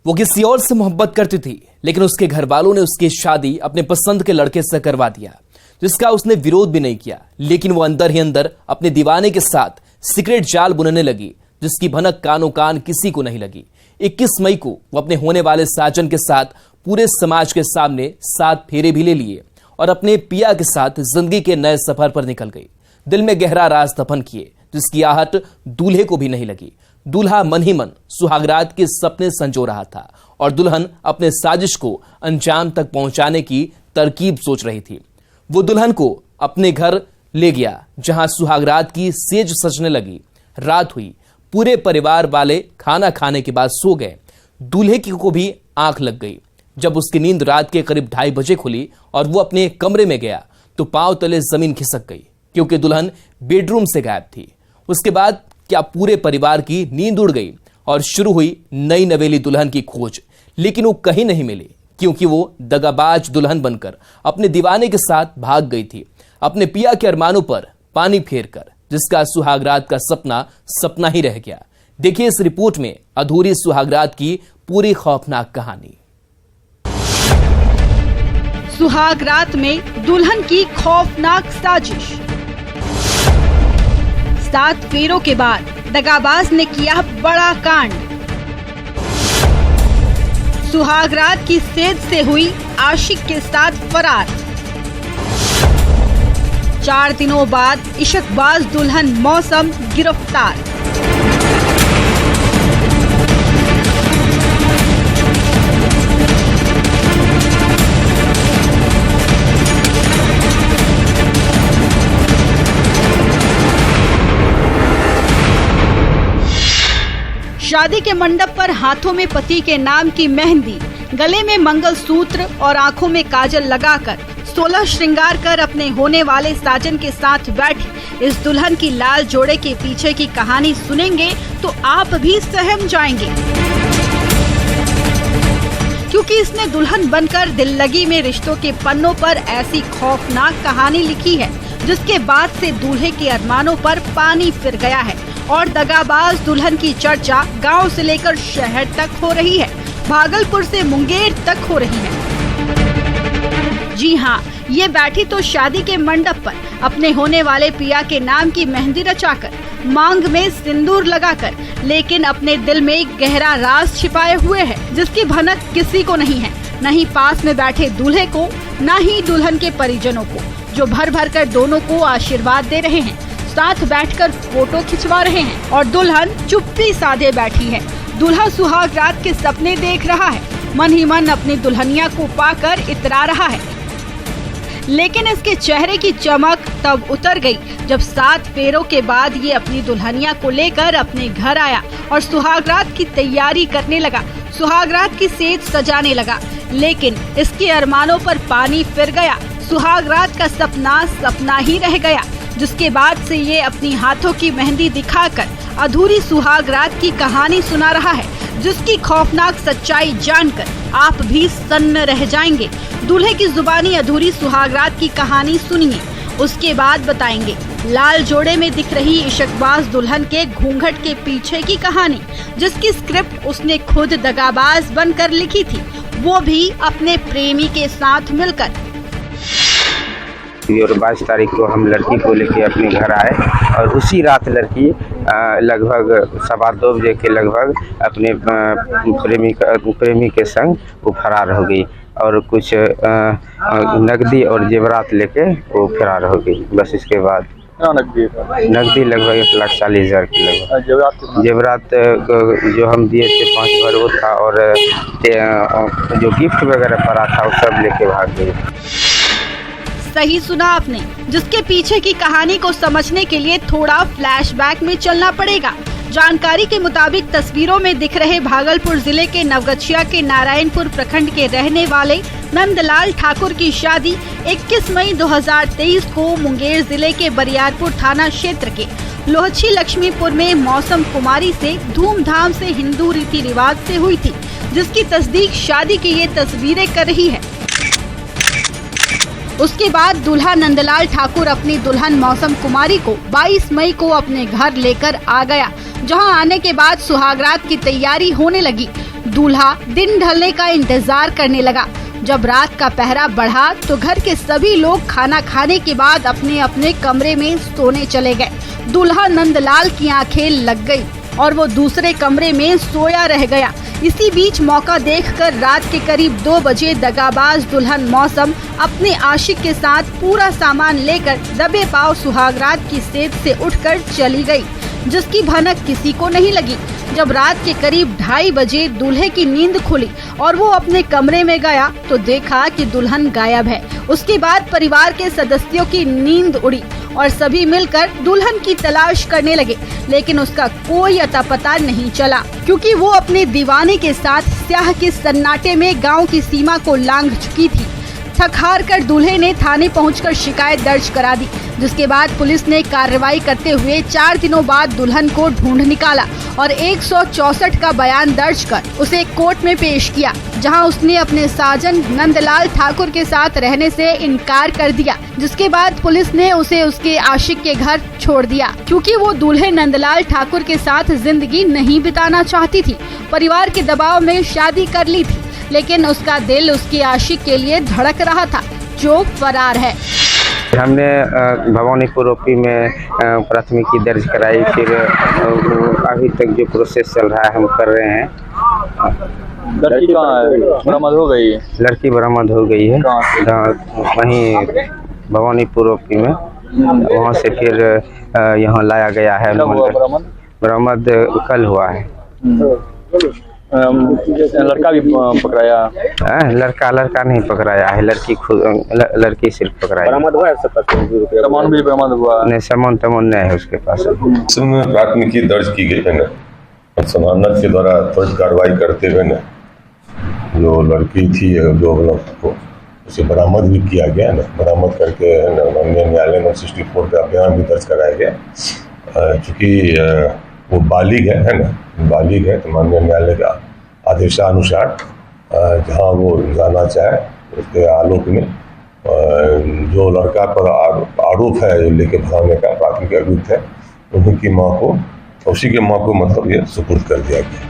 वो किसी और से मोहब्बत करती थी, लेकिन उसके घर वालों ने उसकी शादी अपने पसंद के लड़के से करवा दिया, जिसका उसने विरोध भी नहीं किया। लेकिन वो अंदर ही अंदर अपने दीवाने के साथ सीक्रेट जाल बुनने लगी, जिसकी भनक कानो कान किसी को नहीं लगी। 21 मई को वो अपने होने वाले साजन के साथ पूरे समाज के सामने 7 फेरे भी ले लिए और अपने पिया के साथ जिंदगी के नए सफर पर निकल गई। दिल में गहरा राज दफन किए, जिसकी आहट दूल्हे को भी नहीं लगी। दूल्हा मन ही मन सुहागरात के सपने संजो रहा था और दुल्हन अपने साजिश को अंजाम तक पहुंचाने की तरकीब सोच रही थी। वो दुल्हन को अपने घर ले गया, जहां सुहागरात की सेज सजने लगी। रात हुई, पूरे परिवार वाले खाना खाने के बाद सो गए। दूल्हे की को भी आंख लग गई। जब उसकी नींद रात के करीब 2:30 बजे खुली और वो अपने कमरे में गया तो पांव तले जमीन खिसक गई, क्योंकि दुल्हन बेडरूम से गायब थी। उसके बाद क्या पूरे परिवार की नींद उड़ गई और शुरू हुई नई नवेली दुल्हन की खोज। लेकिन वो कहीं नहीं मिली, क्योंकि वो दगाबाज दुल्हन बनकर अपने दीवाने के साथ भाग गई थी, अपने पिया के अरमानों पर पानी फेरकर, जिसका सुहागरात का सपना सपना ही रह गया। देखिए इस रिपोर्ट में अधूरी सुहागरात की पूरी खौफनाक कहानी। सुहागरात में दुल्हन की खौफनाक साजिश। 7 फेरों के बाद दगाबाज ने किया बड़ा कांड। सुहागरात की सेज से हुई आशिक के साथ फरार। 4 दिनों बाद इश्कबाज दुल्हन मौसम गिरफ्तार। शादी के मंडप पर हाथों में पति के नाम की मेहंदी, गले में मंगलसूत्र और आंखों में काजल लगाकर 16 श्रृंगार कर अपने होने वाले साजन के साथ बैठी इस दुल्हन की लाल जोड़े के पीछे की कहानी सुनेंगे तो आप भी सहम जाएंगे, क्योंकि इसने दुल्हन बनकर दिल लगी में रिश्तों के पन्नों पर ऐसी खौफनाक कहानी लिखी है, जिसके बाद से दूल्हे के अरमानों पर पानी फिर गया है और दगाबाज दुल्हन की चर्चा गांव से लेकर शहर तक हो रही है, भागलपुर से मुंगेर तक हो रही है। जी हाँ, ये बैठी तो शादी के मंडप पर अपने होने वाले पिया के नाम की मेहंदी रचाकर, मांग में सिंदूर लगाकर, लेकिन अपने दिल में गहरा राज छिपाए हुए है, जिसकी भनक किसी को नहीं है, न ही पास में बैठे दूल्हे को, न ही दुल्हन के परिजनों को, जो भर भर कर दोनों को आशीर्वाद दे रहे हैं, साथ बैठकर फोटो खिंचवा रहे हैं और दुल्हन चुप्पी साधे बैठी है। दूल्हा सुहागरात के सपने देख रहा है, मन ही मन अपनी दुल्हनिया को पाकर इतरा रहा है। लेकिन इसके चेहरे की चमक तब उतर गई जब 7 फेरों के बाद ये अपनी दुल्हनिया को लेकर अपने घर आया और सुहागरात की तैयारी करने लगा, सुहागरात की सेज सजाने लगा। लेकिन इसके अरमानों पर पानी फिर गया, सुहागरात का सपना सपना ही रह गया, जिसके बाद से ये अपनी हाथों की मेहंदी दिखाकर अधूरी सुहागरात की कहानी सुना रहा है, जिसकी खौफनाक सच्चाई जानकर आप भी सन्न रह जाएंगे। दूल्हे की जुबानी अधूरी सुहागरात की कहानी सुनिए, उसके बाद बताएंगे लाल जोड़े में दिख रही इश्कबाज दुल्हन के घूंघट के पीछे की कहानी, जिसकी स्क्रिप्ट उसने खुद दगाबाज बनकर लिखी थी, वो भी अपने प्रेमी के साथ मिलकर। और 22 तारीख को हम लड़की को लेके अपने घर आए और उसी रात लड़की लगभग 2:15 बजे के लगभग अपने प्रेमी के संग वो फरार हो गई और कुछ नकदी और जेवरात लेके वो फरार हो गई। बस इसके बाद नकदी लगभग 1,40,000 की लगभग। जेवरात जो हम दिए थे 5 भर वो था और जो गिफ्ट वगैरह पड़ा था वो सब लेके भाग गई। सही सुना आपने, जिसके पीछे की कहानी को समझने के लिए थोड़ा फ्लैशबैक में चलना पड़ेगा। जानकारी के मुताबिक तस्वीरों में दिख रहे भागलपुर जिले के नवगछिया के नारायणपुर प्रखंड के रहने वाले नंदलाल ठाकुर की शादी 21 मई 2023 को मुंगेर जिले के बरियारपुर थाना क्षेत्र के लोहछी लक्ष्मीपुर में मौसम कुमारी से धूमधाम से हिंदू रीति रिवाज से हुई थी, जिसकी तस्दीक शादी की ये तस्वीरें कर रही है। उसके बाद दूल्हा नंदलाल ठाकुर अपनी दुल्हन मौसम कुमारी को 22 मई को अपने घर लेकर आ गया, जहां आने के बाद सुहागरात की तैयारी होने लगी। दूल्हा दिन ढलने का इंतजार करने लगा। जब रात का पहरा बढ़ा तो घर के सभी लोग खाना खाने के बाद अपने अपने कमरे में सोने चले गए। दूल्हा नंदलाल की आंखें लग गई और वो दूसरे कमरे में सोया रह गया। इसी बीच मौका देखकर रात के करीब 2 बजे दगाबाज दुल्हन मौसम अपने आशिक के साथ पूरा सामान लेकर दबे पांव सुहागरात की सेज से उठकर चली गई, जिसकी भनक किसी को नहीं लगी। जब रात के करीब 2:30 बजे दूल्हे की नींद खुली और वो अपने कमरे में गया तो देखा कि दुल्हन गायब है। उसके बाद परिवार के सदस्यों की नींद उड़ी और सभी मिलकर दुल्हन की तलाश करने लगे, लेकिन उसका कोई अता पता नहीं चला, क्योंकि वो अपने दीवाने के साथ स्याह के सन्नाटे में गांव की सीमा को लांघ चुकी थी। थक हार कर दूल्हे ने थाने पहुंचकर शिकायत दर्ज करा दी, जिसके बाद पुलिस ने कार्रवाई करते हुए 4 दिनों बाद दुल्हन को ढूंढ निकाला और 164 का बयान दर्ज कर उसे कोर्ट में पेश किया, जहां उसने अपने साजन नंदलाल ठाकुर के साथ रहने से इनकार कर दिया। जिसके बाद पुलिस ने उसे उसके आशिक के घर छोड़ दिया, क्योंकि वो दूल्हे नंदलाल ठाकुर के साथ जिंदगी नहीं बिताना चाहती थी। परिवार के दबाव में शादी कर ली थी, लेकिन उसका दिल उसके आशिक के लिए धड़क रहा था, जो फरार है। हमने भवानीपुर ओपी में प्राथमिकी दर्ज कराई, फिर अभी तक जो प्रोसेस चल रहा है हम कर रहे हैं। लड़की कहाँ है? बरामद हो गई? लड़की बरामद हो गई है वहीं भवानीपुर ओपी में। वहाँ से फिर यहाँ लाया गया है। बरामद कल हुआ है। लड़का भी पकड़ाया? लड़का नहीं पकड़ाया है, लड़की सिर्फ पकड़ाया। बरामद हुआ है? सामान भी बरामद हुआ? नहीं, सामान नहीं है उसके पास। इसमें प्राथमिकी दर्ज की गई है न, समानत के द्वारा त्वरित कार्रवाई करते हुए न जो लड़की थी जो को उसे बरामद भी किया गया न। बरामद करके माननीय न्यायालय में 64 का बयान भी दर्ज कराया गया। चूँकि वो बालिग है न, बालिग है, तो माननीय न्यायालय का आदेशानुसार जहाँ वो जाना चाहे उसके आलोक में जो लड़का पर आरोप है लेके भागने का प्राथमिक अभियुक्त है, उन्हीं की माँ को, उसी के माँ को मतलब ये सुपुर्द कर दिया गया।